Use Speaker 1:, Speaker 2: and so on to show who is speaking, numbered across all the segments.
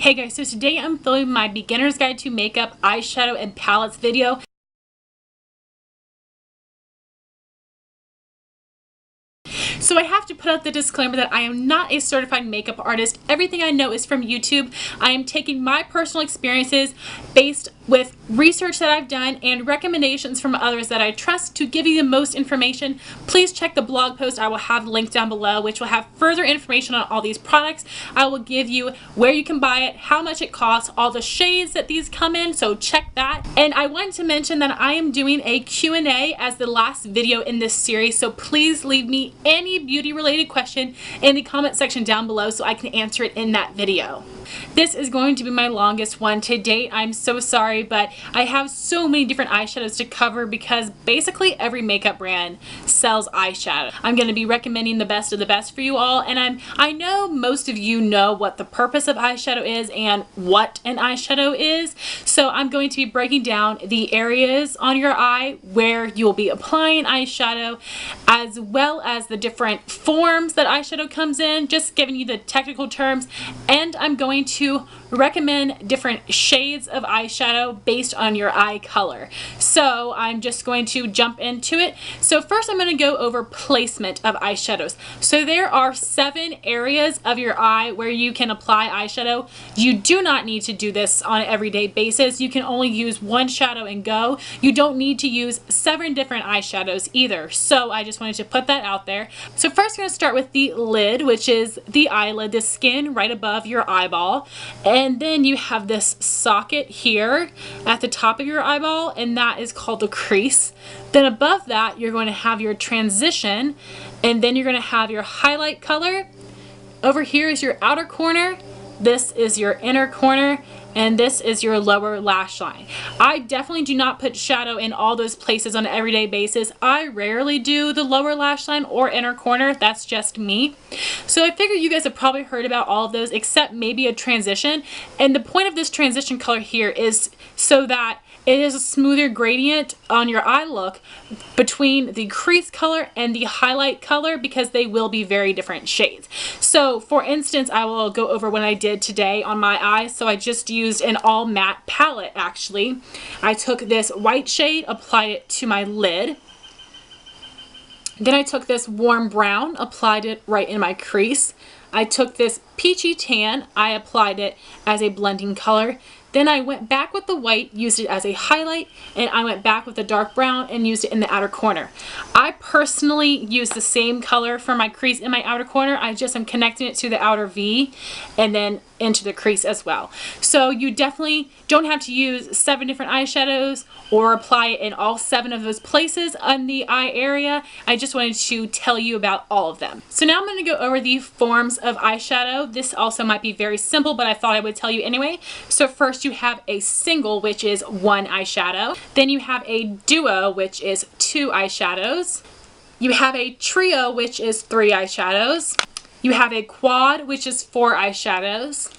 Speaker 1: Hey guys, so today I'm filming my beginner's guide to makeup, eyeshadow, and palettes video. So I have to put out the disclaimer that I am not a certified makeup artist. Everything I know is from YouTube. I am taking my personal experiences based with research that I've done and recommendations from others that I trust to give you the most information. Please check the blog post I will have linked down below, which will have further information on all these products. I will give you where you can buy it, how much it costs, all the shades that these come in, so check that. And I wanted to mention that I am doing a Q&A as the last video in this series, so please leave me any beauty related question in the comment section down below so I can answer it in that video. This is going to be my longest one to date. I'm so sorry, but I have so many different eyeshadows to cover because basically every makeup brand sells eyeshadow. I'm going to be recommending the best of the best for you all, and I know most of you know what the purpose of eyeshadow is and what an eyeshadow is, so I'm going to be breaking down the areas on your eye where you'll be applying eyeshadow, as well as the different forms that eyeshadow comes in, just giving you the technical terms, and I'm going to recommend different shades of eyeshadow based on your eye color. So I'm just going to jump into it. So first I'm going to go over placement of eyeshadows. So there are 7 areas of your eye where you can apply eyeshadow. You do not need to do this on an everyday basis. You can only use one shadow and go. You don't need to use 7 different eyeshadows either. So I just wanted to put that out there. So first we're going to start with the lid, which is the eyelid, the skin right above your eyeball. And then you have this socket here at the top of your eyeball, and that is called the crease. Then above that, you're going to have your transition, and then you're going to have your highlight color. Over here is your outer corner. This is your inner corner, and this is your lower lash line. I definitely do not put shadow in all those places on an everyday basis. I rarely do the lower lash line or inner corner. That's just me. So I figure you guys have probably heard about all of those except maybe a transition. And the point of this transition color here is so that it is a smoother gradient on your eye look between the crease color and the highlight color, because they will be very different shades. So for instance, I will go over what I did today on my eyes. So I just used an all matte palette actually. I took this white shade, applied it to my lid. Then I took this warm brown, applied it right in my crease. I took this peachy tan, I applied it as a blending color. Then I went back with the white, used it as a highlight, and I went back with the dark brown and used it in the outer corner. I personally use the same color for my crease in my outer corner. I just am connecting it to the outer V and then into the crease as well. So you definitely don't have to use 7 different eyeshadows or apply it in all 7 of those places on the eye area. I just wanted to tell you about all of them. So now I'm going to go over the forms of eyeshadow. This also might be very simple, but I thought I would tell you anyway. So first you have a single, which is 1 eyeshadow. Then you have a duo, which is 2 eyeshadows. You have a trio, which is 3 eyeshadows. You have a quad, which is 4 eyeshadows.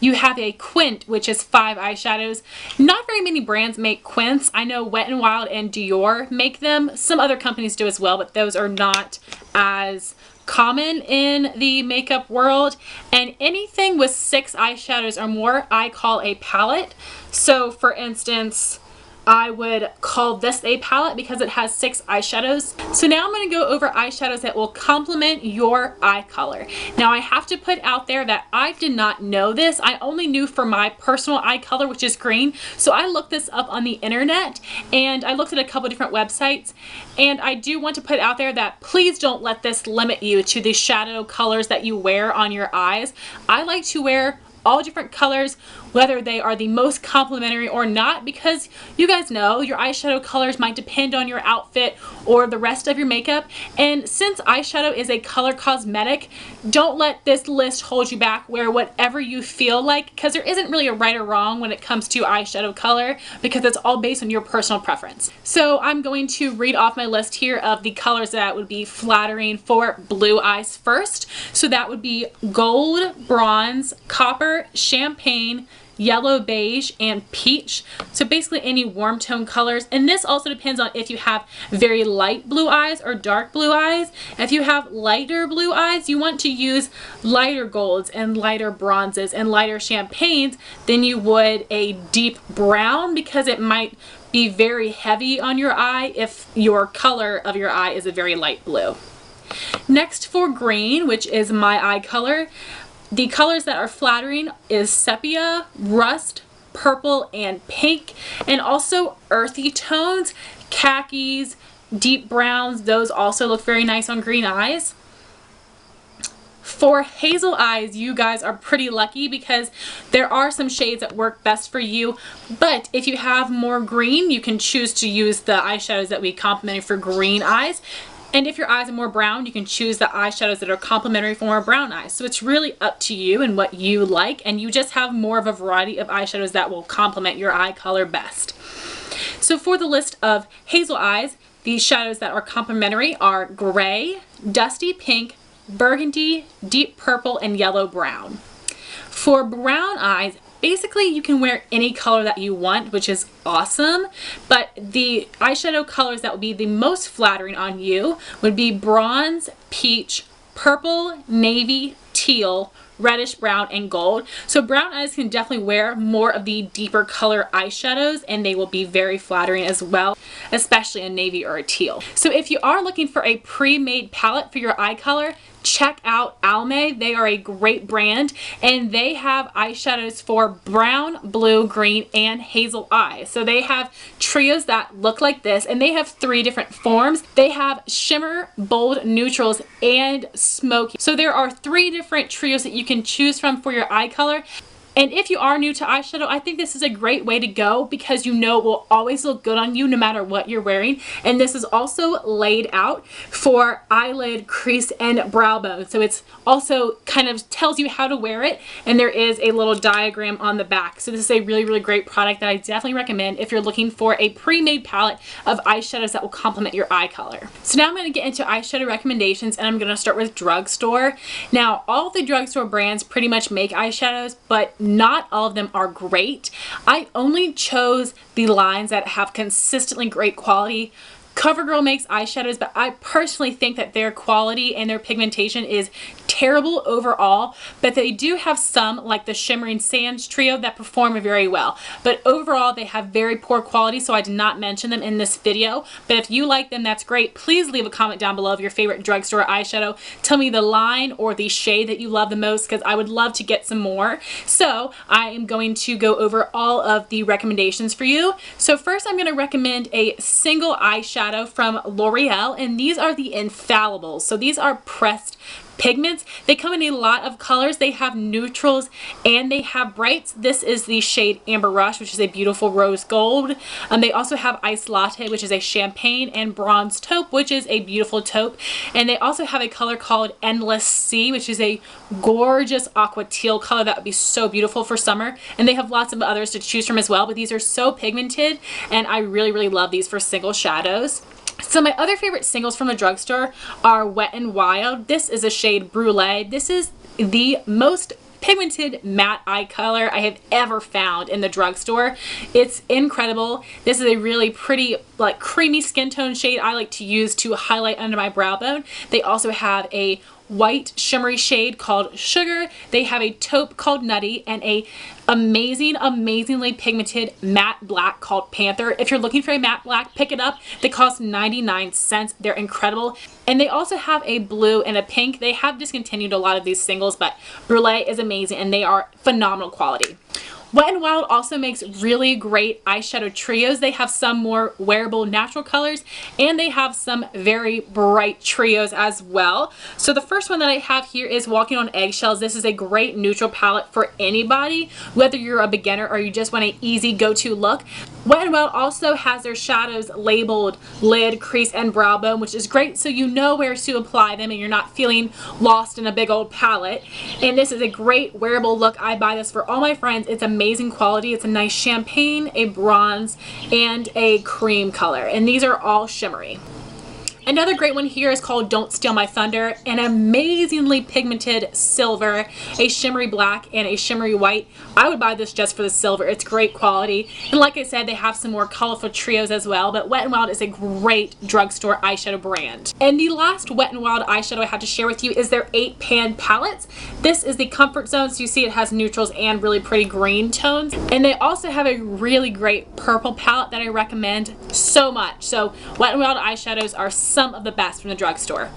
Speaker 1: You have a quint, which is 5 eyeshadows. Not very many brands make quints. I know Wet n Wild and Dior make them. Some other companies do as well, but those are not as common in the makeup world. And anything with 6 eyeshadows or more, I call a palette. So for instance, I would call this a palette because it has 6 eyeshadows. So now I'm going to go over eyeshadows that will complement your eye color. Now I have to put out there that I did not know this. I only knew for my personal eye color, which is green. So I looked this up on the internet and I looked at a couple different websites. And I do want to put out there that please don't let this limit you to the shadow colors that you wear on your eyes. I like to wear all different colors, whether they are the most complementary or not, because you guys know your eyeshadow colors might depend on your outfit or the rest of your makeup. And since eyeshadow is a color cosmetic, don't let this list hold you back. Wear whatever you feel like, because there isn't really a right or wrong when it comes to eyeshadow color, because it's all based on your personal preference. So I'm going to read off my list here of the colors that would be flattering for blue eyes first. So that would be gold, bronze, copper, champagne, yellow, beige, and peach. So basically any warm tone colors. And this also depends on if you have very light blue eyes or dark blue eyes. If you have lighter blue eyes, you want to use lighter golds and lighter bronzes and lighter champagnes than you would a deep brown, because it might be very heavy on your eye if your color of your eye is a very light blue. Next, for green, which is my eye color, the colors that are flattering is sepia, rust, purple, and pink, and also earthy tones, khakis, deep browns. Those also look very nice on green eyes. For hazel eyes, you guys are pretty lucky because there are some shades that work best for you, but if you have more green, you can choose to use the eyeshadows that we complemented for green eyes. And if your eyes are more brown, you can choose the eyeshadows that are complementary for more brown eyes. So it's really up to you and what you like, and you just have more of a variety of eyeshadows that will complement your eye color best. So for the list of hazel eyes, these shadows that are complementary are gray, dusty pink, burgundy, deep purple, and yellow brown. For brown eyes, basically you can wear any color that you want, which is awesome, but the eyeshadow colors that would be the most flattering on you would be bronze, peach, purple, navy, teal, reddish brown, and gold. So brown eyes can definitely wear more of the deeper color eyeshadows, and they will be very flattering as well, especially a navy or a teal. So if you are looking for a pre-made palette for your eye color, check out Almay. They are a great brand, and they have eyeshadows for brown, blue, green, and hazel eyes. So they have trios that look like this, and they have 3 different forms. They have shimmer, bold, neutrals, and smoky. So there are 3 different trios that you can choose from for your eye color. And if you are new to eyeshadow, I think this is a great way to go because you know it will always look good on you no matter what you're wearing. And this is also laid out for eyelid, crease, and brow bone. So it's also kind of tells you how to wear it, and there is a little diagram on the back. So this is a really, really great product that I definitely recommend if you're looking for a pre-made palette of eyeshadows that will complement your eye color. So now I'm going to get into eyeshadow recommendations, and I'm going to start with drugstore. Now, all of the drugstore brands pretty much make eyeshadows, but not all of them are great. I only chose the lines that have consistently great quality. CoverGirl makes eyeshadows, but I personally think that their quality and their pigmentation is terrible overall, but they do have some, like the Shimmering Sands trio, that perform very well. But overall, they have very poor quality, so I did not mention them in this video. But if you like them, that's great. Please leave a comment down below of your favorite drugstore eyeshadow. Tell me the line or the shade that you love the most, because I would love to get some more. So I am going to go over all of the recommendations for you. So first, I'm going to recommend a single eyeshadow from L'Oreal, and these are the Infallibles. So these are pressed pigments. They come in a lot of colors. They have neutrals and they have brights. This is the shade Amber Rush, which is a beautiful rose gold. They also have Iced Latte, which is a champagne, and Bronze Taupe, which is a beautiful taupe. And they also have a color called Endless Sea, which is a gorgeous aqua teal color that would be so beautiful for summer. And they have lots of others to choose from as well, but these are so pigmented, and I really, really love these for single shadows. So my other favorite singles from the drugstore are Wet n Wild. This is a shade Brulee. This is the most pigmented matte eye color I have ever found in the drugstore. It's incredible. This is a really pretty, like, creamy skin tone shade I like to use to highlight under my brow bone. They also have a white shimmery shade called Sugar. They have a taupe called Nutty, and a amazingly pigmented matte black called Panther. If you're looking for a matte black, pick it up. They cost 99 cents. They're incredible. And they also have a blue and a pink. They have discontinued a lot of these singles, but Brulee is amazing and they are phenomenal quality. Wet n Wild also makes really great eyeshadow trios. They have some more wearable natural colors, and they have some very bright trios as well. So the first one that I have here is Walking on Eggshells. This is a great neutral palette for anybody, whether you're a beginner or you just want an easy go-to look. Wet n Wild also has their shadows labeled lid, crease, and brow bone, which is great so you know where to apply them and you're not feeling lost in a big old palette. And this is a great wearable look. I buy this for all my friends. It's amazing quality. It's a nice champagne, a bronze, and a cream color, and these are all shimmery. Another great one here is called Don't Steal My Thunder, an amazingly pigmented silver, a shimmery black, and a shimmery white. I would buy this just for the silver. It's great quality. And like I said, they have some more colorful trios as well, but Wet n Wild is a great drugstore eyeshadow brand. And the last Wet n Wild eyeshadow I have to share with you is their 8-pan palettes. This is the Comfort Zone, so you see it has neutrals and really pretty green tones. And they also have a really great purple palette that I recommend so much. So Wet n Wild eyeshadows are some of the best from the drugstore.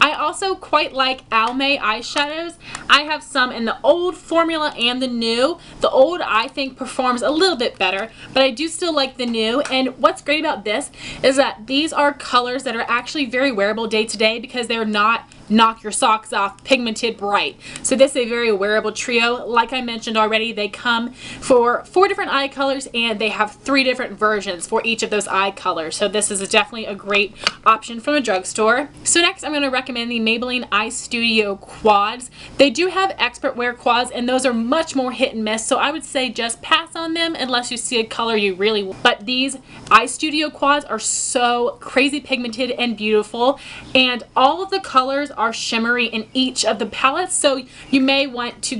Speaker 1: I also quite like Almay eyeshadows. I have some in the old formula and the new. The old I think performs a little bit better, but I do still like the new. And what's great about this is that these are colors that are actually very wearable day to day because they're not knock your socks off pigmented bright. So this is a very wearable trio. Like I mentioned already, they come for 4 different eye colors and they have 3 different versions for each of those eye colors. So this is definitely a great option from a drugstore. So next I'm going to recommend the Maybelline Eye Studio quads. They do have expert wear quads and those are much more hit and miss, so I would say just pass on them unless you see a color you really want. But these Eye Studio quads are so crazy pigmented and beautiful, and all of the colors are shimmery in each of the palettes, so you may want to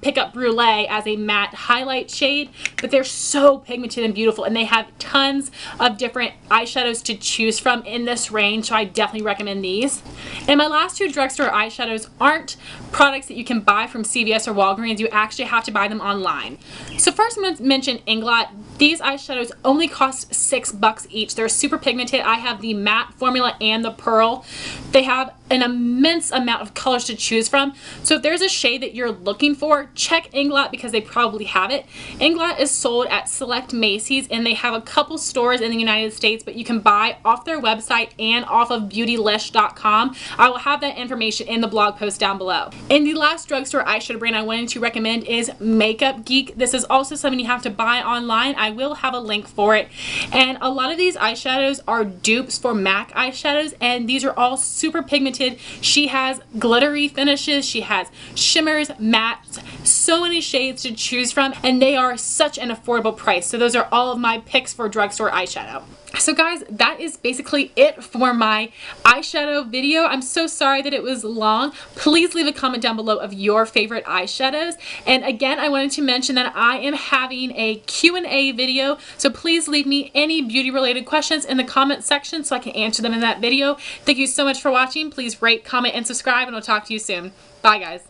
Speaker 1: pick up Brulee as a matte highlight shade, but they're so pigmented and beautiful, and they have tons of different eyeshadows to choose from in this range, so I definitely recommend these. And my last 2 drugstore eyeshadows aren't products that you can buy from CVS or Walgreens. You actually have to buy them online. So first I'm going to mention Inglot. These eyeshadows only cost $6 each. They're super pigmented. I have the matte formula and the pearl. They have an immense amount of colors to choose from. So if there's a shade that you're looking for, check Inglot because they probably have it. Inglot is sold at select Macy's and they have a couple stores in the United States, but you can buy off their website and off of beautylish.com. I will have that information in the blog post down below. And the last drugstore eyeshadow brand I wanted to recommend is Makeup Geek. This is also something you have to buy online. I will have a link for it. And a lot of these eyeshadows are dupes for MAC eyeshadows, and these are all super pigmented. She has glittery finishes, she has shimmers, mattes, so many shades to choose from, and they are such an affordable price. So those are all of my picks for drugstore eyeshadow. So guys, that is basically it for my eyeshadow video. I'm so sorry that it was long. Please leave a comment down below of your favorite eyeshadows. And again, I wanted to mention that I am having a Q&A video, so please leave me any beauty related questions in the comment section so I can answer them in that video. Thank you so much for watching. Please rate, comment, and subscribe, and I'll talk to you soon. Bye guys.